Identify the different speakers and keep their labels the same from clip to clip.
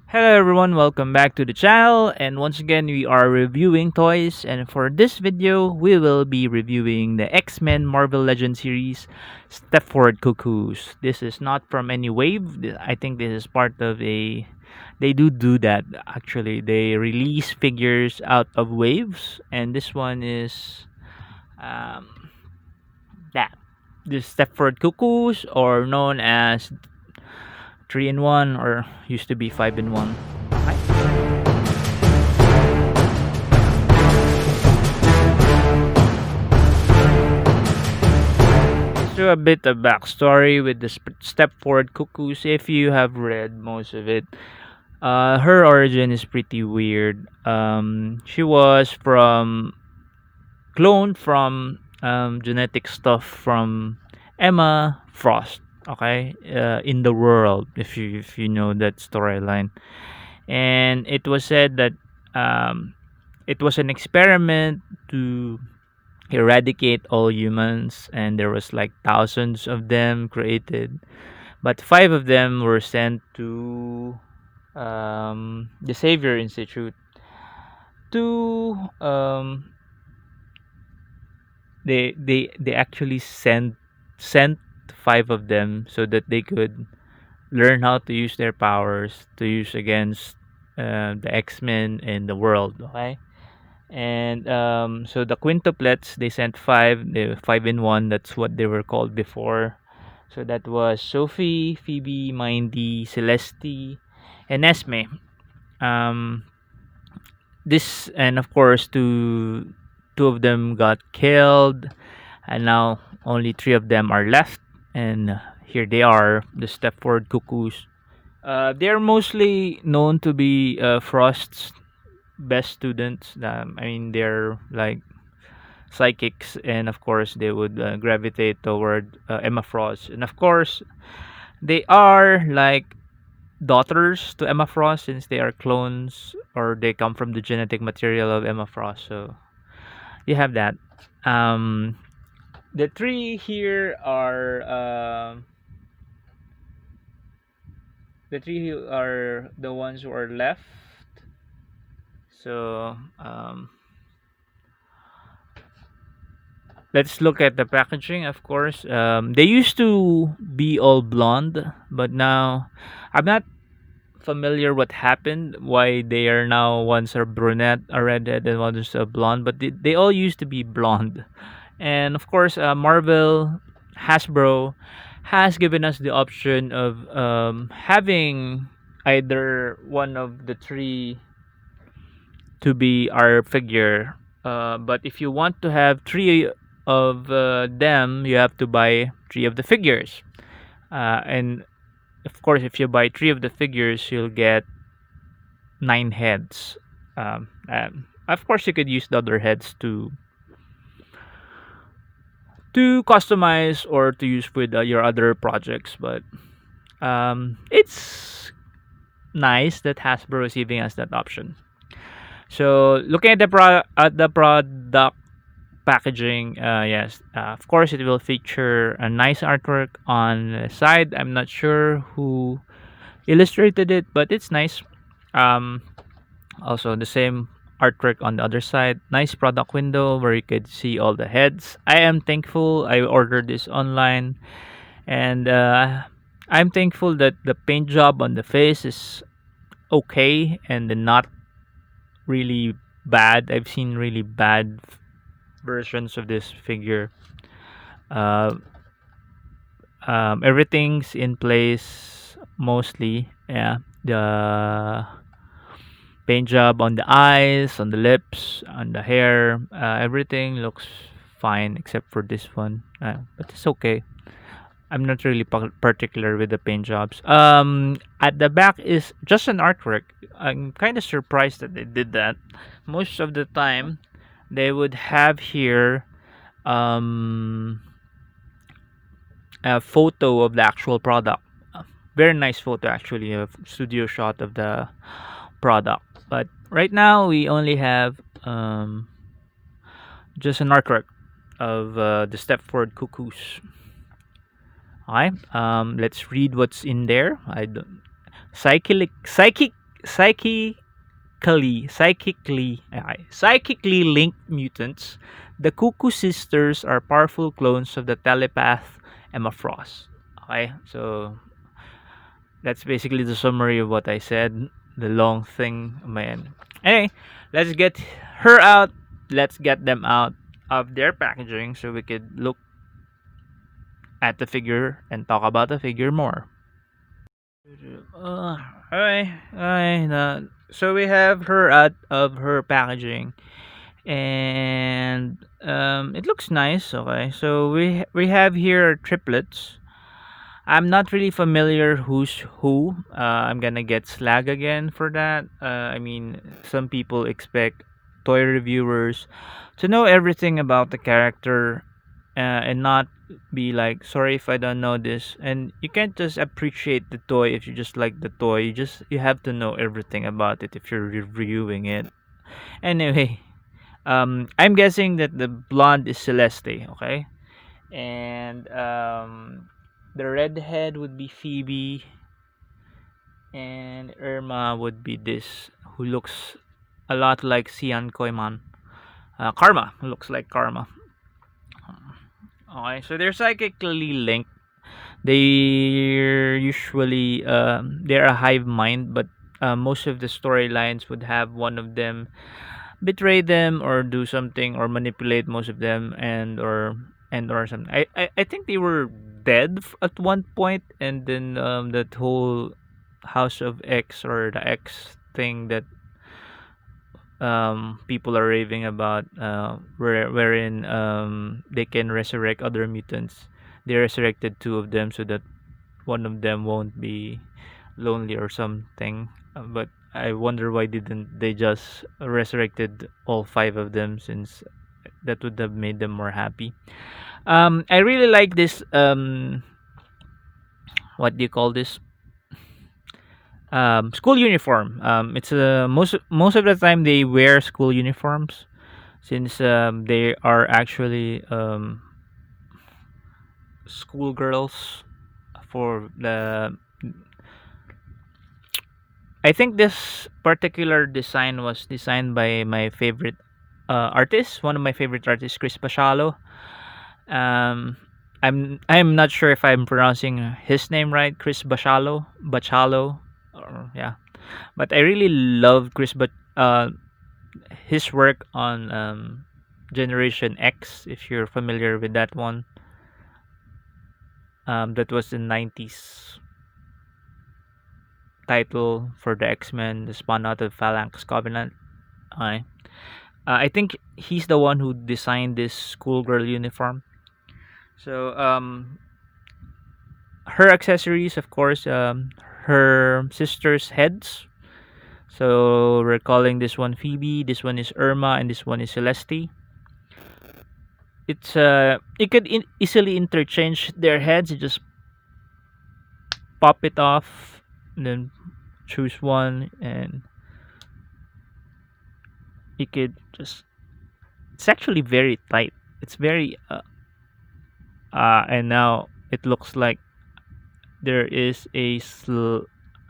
Speaker 1: Hello everyone, welcome back to the channel, and once again we are reviewing toys, and for this video we will be reviewing the X-Men Marvel Legends series Stepford Cuckoos. This is not from any wave. I think this is part of a they do that actually. They release figures out of waves, and this one is um that the Stepford Cuckoos, or known as 3 in 1, or used to be 5 in 1. So a bit of backstory with the Stepford Cuckoos. If you have read most of it, her origin is pretty weird. She was cloned from genetic stuff from Emma Frost. Okay, in the world, if you know that storyline, and it was said that um, it was an experiment to eradicate all humans, and there was like thousands of them created, but five of them were sent to the Savior Institute to they actually sent five of them so that they could learn how to use their powers to use against the X-Men in the world. Okay, and so the quintuplets, they sent five, the 5 in 1, that's what they were called before. So that was Sophie, Phoebe, Mindy, Celeste, and Esme. um this, and of course two of them got killed, and now only three of them are left, and here they are, the Stepford Cuckoos. They're mostly known to be Frost's best students. I mean, they're like psychics, and of course they would gravitate toward Emma Frost, and of course they are like daughters to Emma Frost, since they are clones, or they come from the genetic material of Emma Frost. So you have that. um the three here are the three who are the ones who are left. So let's look at the packaging. Of course, they used to be all blonde, but now I'm not familiar what happened, why they are now, ones are brunette, a redhead, and ones are blonde, but they all used to be blonde. And of course, Marvel, Hasbro has given us the option of having either one of the three to be our figure. But if you want to have three of them, you have to buy three of the figures. And of course, if you buy three of the figures, you'll get 9 heads. Of course, you could use the other heads to customize or to use with your other projects. But it's nice that Hasbro is giving us that option. So looking at the product packaging, yes, of course it will feature a nice artwork on the side. I'm not sure who illustrated it, but it's nice. Um, Also the same artwork on the other side. Nice product window where you could see all the heads. I am thankful I ordered this online, and I'm thankful that the paint job on the face is okay and not really bad. I've seen really bad versions of this figure. Uh, Everything's in place mostly. Yeah, the paint job on the eyes, on the lips, on the hair, everything looks fine except for this one. But it's okay. I'm not really particular with the paint jobs. At the back is just an artwork. I'm kind of surprised that they did that. Most of the time, they would have here um, a photo of the actual product. Very nice photo, actually, a studio shot of the product. But right now, we only have just an artwork of the Stepford Cuckoos. Alright, let's read what's in there. I don't, psychic psychically linked mutants, the Cuckoo sisters are powerful clones of the telepath Emma Frost. Okay, so that's basically the summary of what I said. The long thing, man. Anyway, let's get her out. Let's get them out of their packaging so we could look at the figure and talk about the figure more. Alright, alright. So we have her out of her packaging, and it looks nice. Okay, so we have here triplets. I'm not really familiar who's who. I'm gonna get slag again for that. I mean, some people expect toy reviewers to know everything about the character, and not be like, sorry if I don't know this. And you can't just appreciate the toy if you just like the toy. You have to know everything about it if you're reviewing it. Anyway, I'm guessing that the blonde is Celeste. Okay, and the redhead would be Phoebe, and Irma would be this who looks a lot like Sian Koiman. Karma looks like Karma. Okay, so they're psychically linked. They're usually they're a hive mind, but most of the storylines would have one of them betray them or do something or manipulate most of them, and or something. I think they were dead at one point, and then that whole House of X or the X thing that people are raving about, wherein they can resurrect other mutants. They resurrected two of them so that one of them won't be lonely or something. But I wonder why didn't they just resurrected all five of them, since that would have made them more happy. I really like this. What do you call this? School uniform. It's most of the time they wear school uniforms, since they are actually schoolgirls. For the I think this particular design was designed by my favorite artist, one of my favorite artists, Chris Bachalo. Um, I'm not sure if I'm pronouncing his name right, Chris Bachalo, or yeah. But I really love his work on Generation X. If you're familiar with that one, that was the '90s title for the X-Men, the spun out of Phalanx Covenant. I I think he's the one who designed this schoolgirl uniform. So her accessories, of course, her sister's heads. So we're calling this one Phoebe, this one is Irma, and this one is Celeste. It's you could easily interchange their heads. You just pop it off, and then choose one, and you could just. It's actually very tight. It's very and now it looks like there is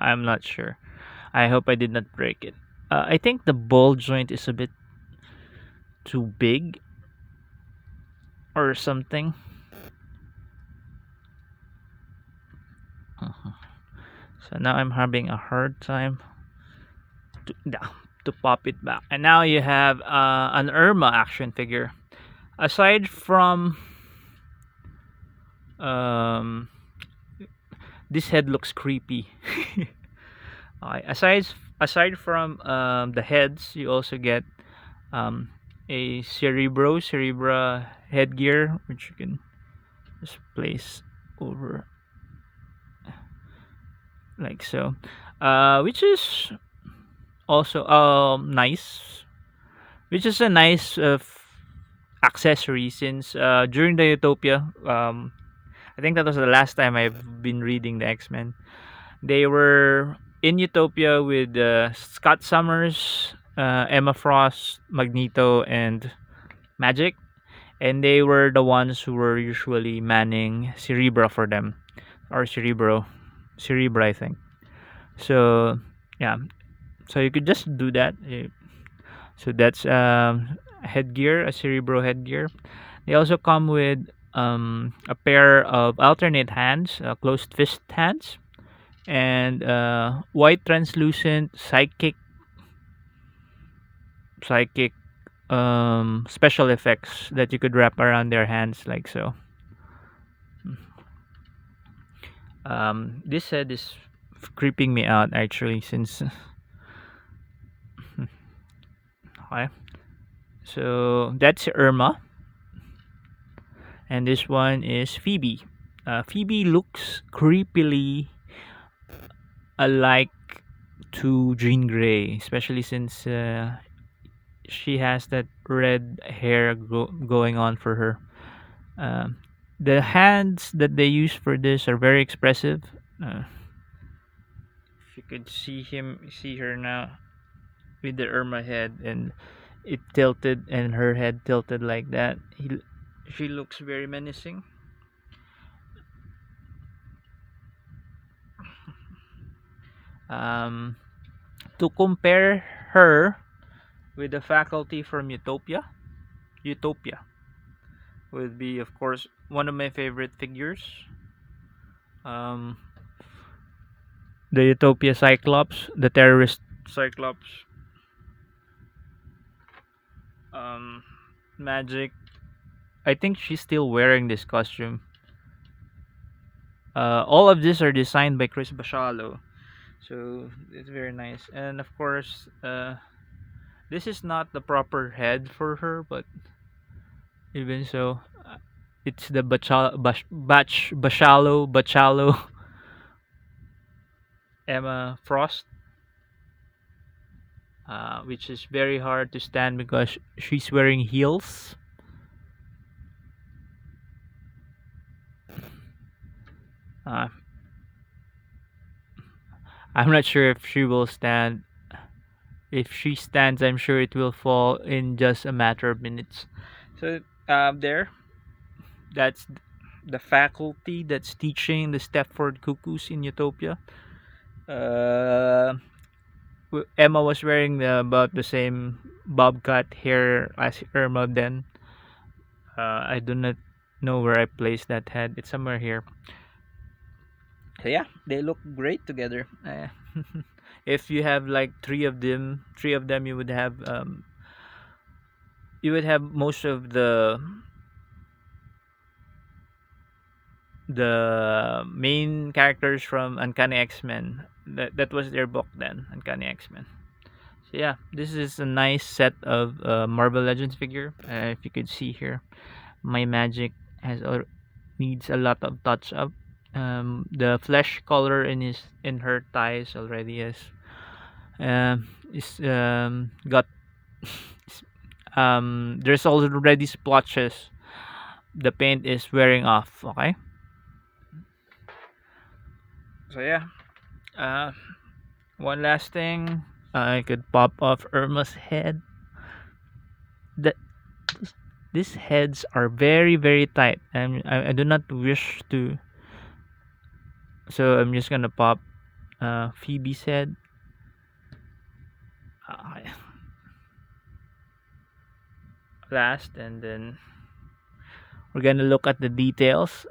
Speaker 1: I'm not sure. I hope I did not break it. I think the ball joint is a bit too big or something. Mhm. So now I'm having a hard time to, yeah, to pop it back. And now you have an Irma action figure. Aside from um, this head looks creepy. Okay, aside from the heads, you also get um, a Cerebra headgear, which you can just place over like so, which is also nice, which is a nice accessory, since during the Utopia, I think that was the last time I've been reading the X-Men. They were in Utopia with Scott Summers, Emma Frost, Magneto, and Magic, and they were the ones who were usually manning Cerebra for them, or Cerebra, I think. So yeah, So you could just do that. So that's headgear, a cerebro headgear. They also come with a pair of alternate hands, closed fist hands, and white translucent psychic special effects that you could wrap around their hands like so. This head is creeping me out actually since okay. So that's Irma, and this one is Phoebe. Phoebe looks creepily alike to Jean Grey, especially since she has that red hair going on for her. Um, the hands that they use for this are very expressive. Uh, if you could see her now with the Irma head and it tilted and her head tilted like that. She looks very menacing. Um, to compare her with the faculty from Utopia would be, of course, one of my favorite figures. Um, the Utopia Cyclops, the terrorist Cyclops. Um, Magic. I think she's still wearing this costume. All of these are designed by Chris Bachalo, so it's very nice. And of course, this is not the proper head for her, but even so, it's the Bachalo Emma Frost, which is very hard to stand because she's wearing heels. Uh, I'm not sure if she will stand. If she stands, I'm sure it will fall in just a matter of minutes. So there, that's the faculty that's teaching the Stepford Cuckoos in Utopia. Uh, Emma was wearing about the same bob cut hair as Irma then. I do not know where I placed that head. It's somewhere here. So yeah, they look great together. If you have like three of them, you would have most of the main characters from Uncanny X-Men. That was their book then, Uncanny X-Men. So yeah, this is a nice set of Marvel Legends figure. If you could see here, my magic needs a lot of touch up. The flesh color in her thighs already is got there's already splotches. The paint is wearing off. Okay, so yeah. Uh, One last thing, I could pop off Irma's head. The These heads are very tight. I do not wish to, so I'm just gonna pop Phoebe's head. Uh, Last, and then we're gonna look at the details.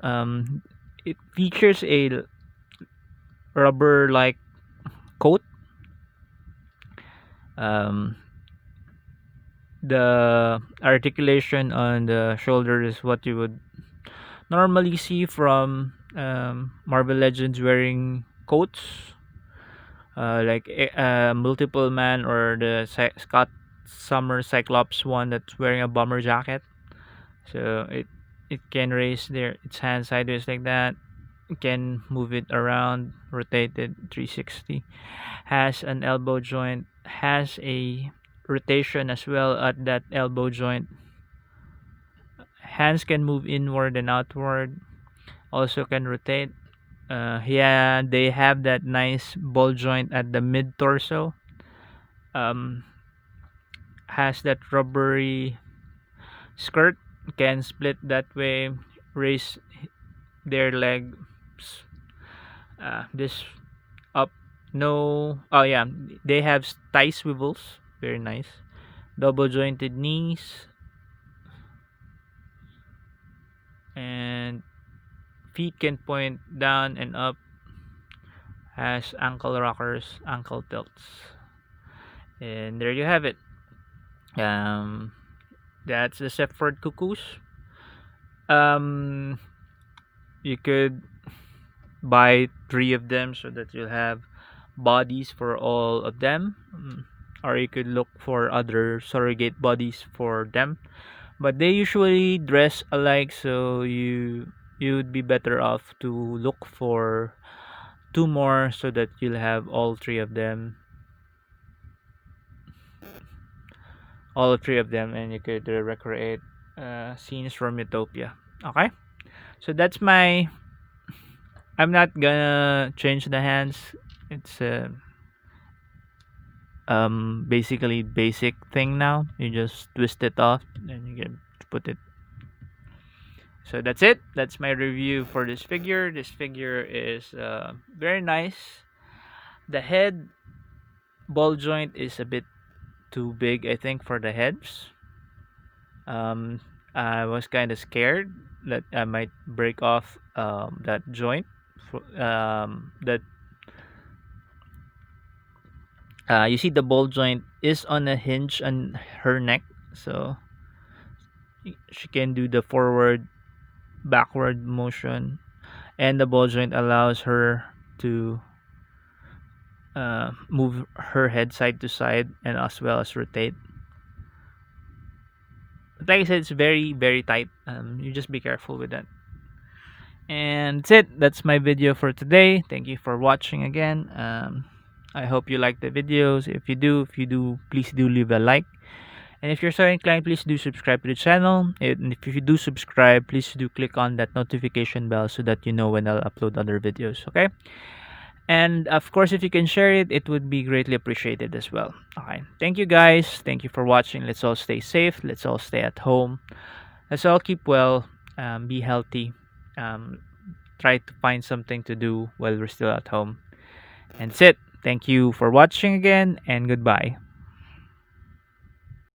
Speaker 1: It features a rubber like coat. Um, the articulation on the shoulder is what you would normally see from Marvel Legends wearing coats, like multiple man or the Scott Summer Cyclops one that's wearing a bomber jacket. So it can raise its hand sideways like that. It can move it around, rotate it 360. Has an elbow joint. Has a rotation as well at that elbow joint. Hands can move inward and outward. Also can rotate. Yeah, they have that nice ball joint at the mid torso. Um, has that rubbery skirt. Can split that way. Raise their legs this up No, oh yeah, they have thigh swivels. Very nice. Double jointed knees and feet can point down and up. Has ankle rockers, ankle tilts, and there you have it. Um, that's the Stepford Cuckoos. Um, you could buy three of them so that you'll have bodies for all of them. Or you could look for other surrogate bodies for them. But they usually dress alike, so you would be better off to look for two more so that you'll have all three of them, and you could recreate scenes from Utopia. Okay, so that's my. I'm not gonna change the hands. It's basically basic thing now. You just twist it off, and you can put it. So that's it. That's my review for this figure. This figure is very nice. The head ball joint is a bit too big, I think, for the heads. Um, I was kind of scared that I might break off that joint. That You see, the ball joint is on a hinge on her neck, so she can do the forward, backward motion, and the ball joint allows her to move her head side to side and as well as rotate. But like I said, it's very very tight. You just be careful with that. And that's it. That's my video for today. Thank you for watching again. I hope you like the videos. If you do, please do leave a like. And if you're so inclined, please do subscribe to the channel. And if you do subscribe, please do click on that notification bell so that you know when I'll upload other videos. Okay. And of course, if you can share it, it would be greatly appreciated as well. Okay. Thank you guys. Thank you for watching. Let's all stay safe. Let's all stay at home. Let's all keep well. Be healthy. Um, Try to find something to do while we're still at home. And that's it. Thank you for watching again, and goodbye.